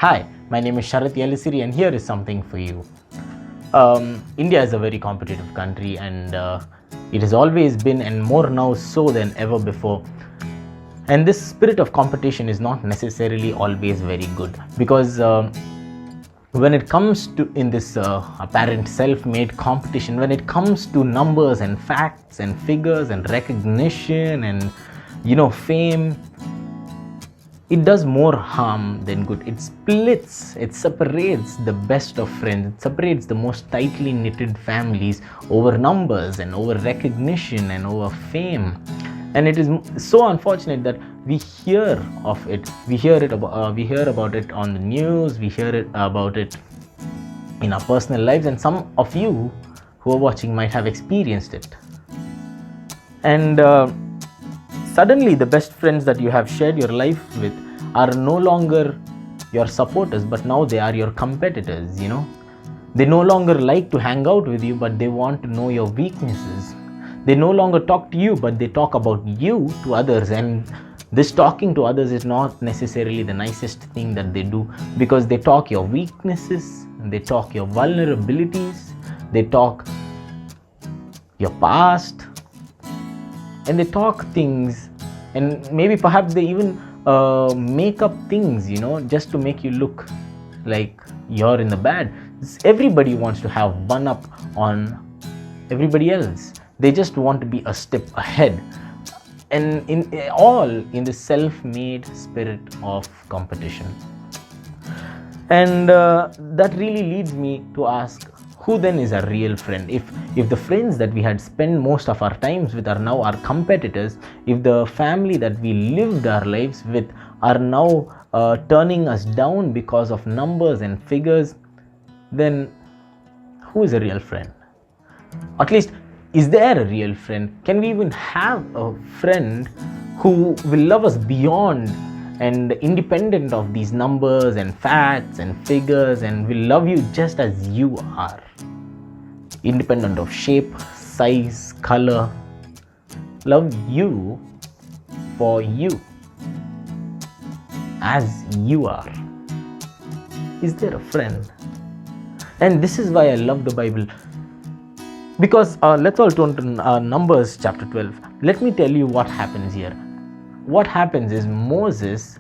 Hi, my name is Sarat Yellasiri and here is something for you. India is a very competitive country and it has always been, and more now so than ever before. And this spirit of competition is not necessarily always very good, because when it comes to in this apparent self-made competition, when it comes to numbers and facts and figures and recognition and fame, it does more harm than good. It splits, it separates the best of friends, it separates the most tightly knitted families over numbers and over recognition and over fame. And it is so unfortunate that we hear of it. We hear about it on the news. We hear it about it in our personal lives, and some of you who are watching might have experienced it. And suddenly, the best friends that you have shared your life with are no longer your supporters, but now they are your competitors. They no longer like to hang out with you, but they want to know your weaknesses. They no longer talk to you, but they talk about you to others. And this talking to others is not necessarily the nicest thing that they do, because they talk your weaknesses, they talk your vulnerabilities, they talk your past, and they talk things, and maybe perhaps they even make up things, just to make you look like you're in the bad. Everybody wants to have one up on everybody else. They just want to be a step ahead, and in the self-made spirit of competition. And that really leads me to ask, who then is a real friend? If the friends that we had spent most of our times with are now our competitors, if the family that we lived our lives with are now turning us down because of numbers and figures, then who is a real friend? At least, is there a real friend? Can we even have a friend who will love us beyond and independent of these numbers and facts and figures, and will love you just as you are, independent of shape, size, color? Love you for you, as you are. Is there a friend? And this is why I love the Bible. Because let's all turn to Numbers chapter 12. Let me tell you what happens here. What happens is Moses,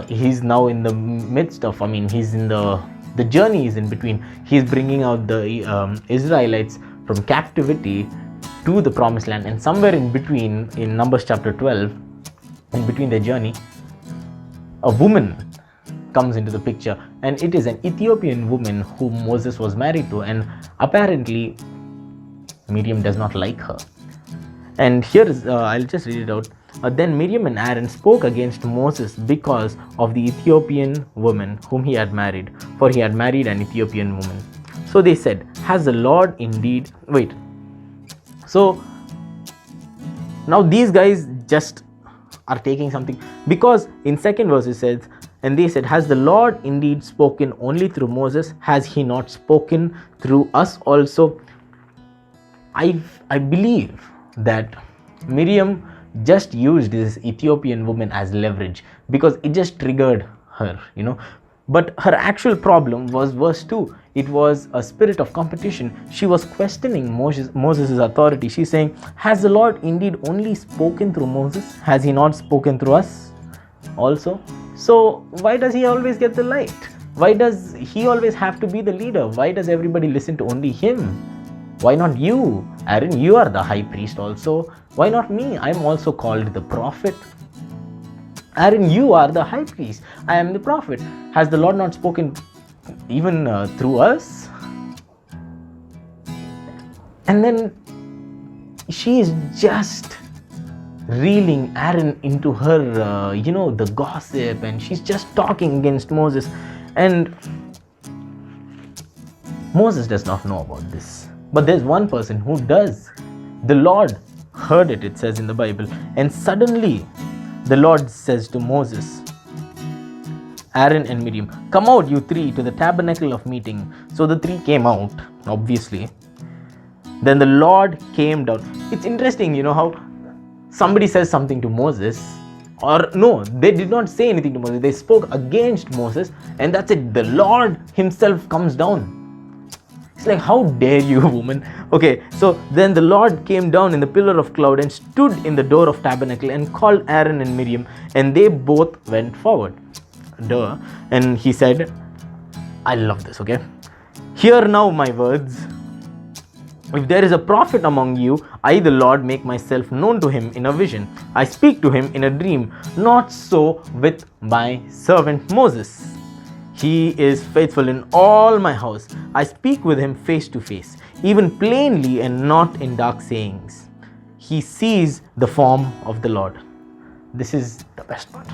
he's now in the midst of, he's in the journey is in between. He's bringing out the Israelites from captivity to the promised land. And somewhere in between, in Numbers chapter 12, in between the journey, a woman comes into the picture. And it is an Ethiopian woman whom Moses was married to. And apparently, Miriam does not like her. And here is, I'll just read it out. Then Miriam and Aaron spoke against Moses because of the Ethiopian woman whom he had married, for he had married an Ethiopian woman. So they said, has the Lord indeed... Wait. So now these guys just are taking something, because in second verse it says, and they said, has the Lord indeed spoken only through Moses? Has he not spoken through us also? I believe that Miriam just used this Ethiopian woman as leverage, because it just triggered her, But her actual problem was verse 2. It was a spirit of competition. She was questioning Moses' authority. She's saying, has the Lord indeed only spoken through Moses? Has he not spoken through us also? So why does he always get the light? Why does he always have to be the leader? Why does everybody listen to only him? Why not you? Aaron, you are the high priest also. Why not me? I am also called the prophet. Aaron, you are the high priest. I am the prophet. Has the Lord not spoken even through us? And then she is just reeling Aaron into her, the gossip, and she's just talking against Moses. And Moses does not know about this. But there's one person who does. The Lord heard it, it says in the Bible. And suddenly, the Lord says to Moses, Aaron and Miriam, come out, you three, to the tabernacle of meeting. So the three came out, obviously. Then the Lord came down. It's interesting, how somebody says something to Moses, Or no, they did not say anything to Moses. They spoke against Moses, and that's it. The Lord himself comes down. It's like, how dare you, woman? Okay, so then the Lord came down in the pillar of cloud and stood in the door of tabernacle and called Aaron and Miriam, and they both went forward. And he said, I love this, okay? Hear now my words. If there is a prophet among you, I, the Lord, make myself known to him in a vision. I speak to him in a dream. Not so with my servant Moses. He is faithful in all my house. I speak with him face to face, even plainly and not in dark sayings. He sees the form of the Lord. This is the best part.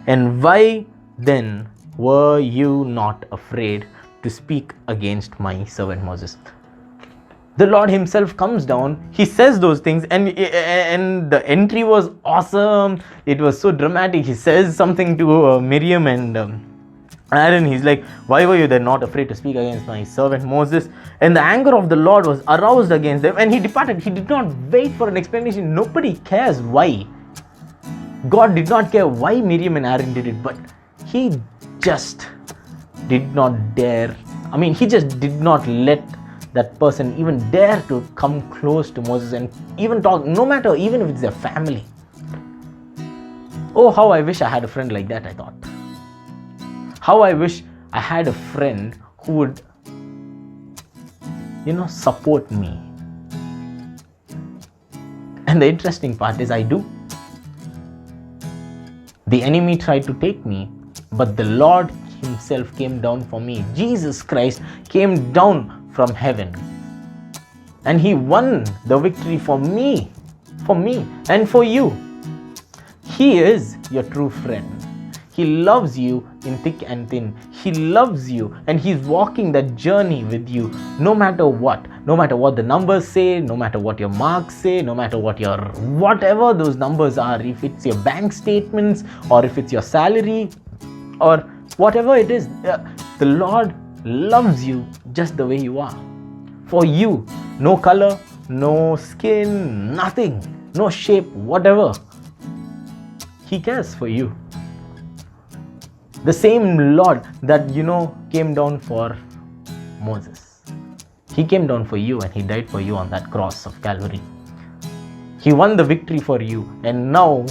And why then were you not afraid to speak against my servant Moses? The Lord himself comes down, he says those things, and the entry was awesome. It was so dramatic. He says something to Miriam and Aaron. He's like, why were you then not afraid to speak against my servant Moses? And the anger of the Lord was aroused against them, and he departed. He did not wait for an explanation. Nobody cares why. God did not care why Miriam and Aaron did it, but he just did not dare. He just did not let that person even dare to come close to Moses and even talk, no matter, even if it's their family. Oh, how I wish I had a friend like that, I thought. How I wish I had a friend who would, support me. And the interesting part is I do. The enemy tried to take me, but the Lord himself came down for me. Jesus Christ came down from heaven, and he won the victory for me and for you. He is your true friend. He loves you in thick and thin. He loves you, and he's walking that journey with you, no matter what the numbers say, no matter what your marks say, no matter what your whatever those numbers are, if it's your bank statements or if it's your salary or whatever it is. The Lord loves you just the way you are. For you, no color, no skin, nothing, no shape, whatever. He cares for you. The same Lord that came down for Moses. He came down for you and he died for you on that cross of Calvary. He won the victory for you, and now,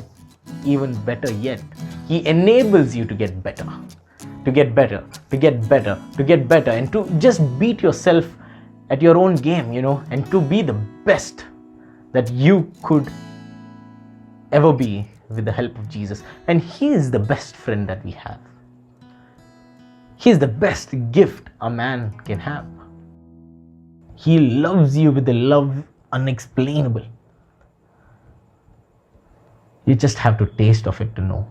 even better yet, he enables you to get better. To get better, and to just beat yourself at your own game, and to be the best that you could ever be with the help of Jesus. And he is the best friend that we have. He is the best gift a man can have. He loves you with a love unexplainable. You just have to taste of it to know.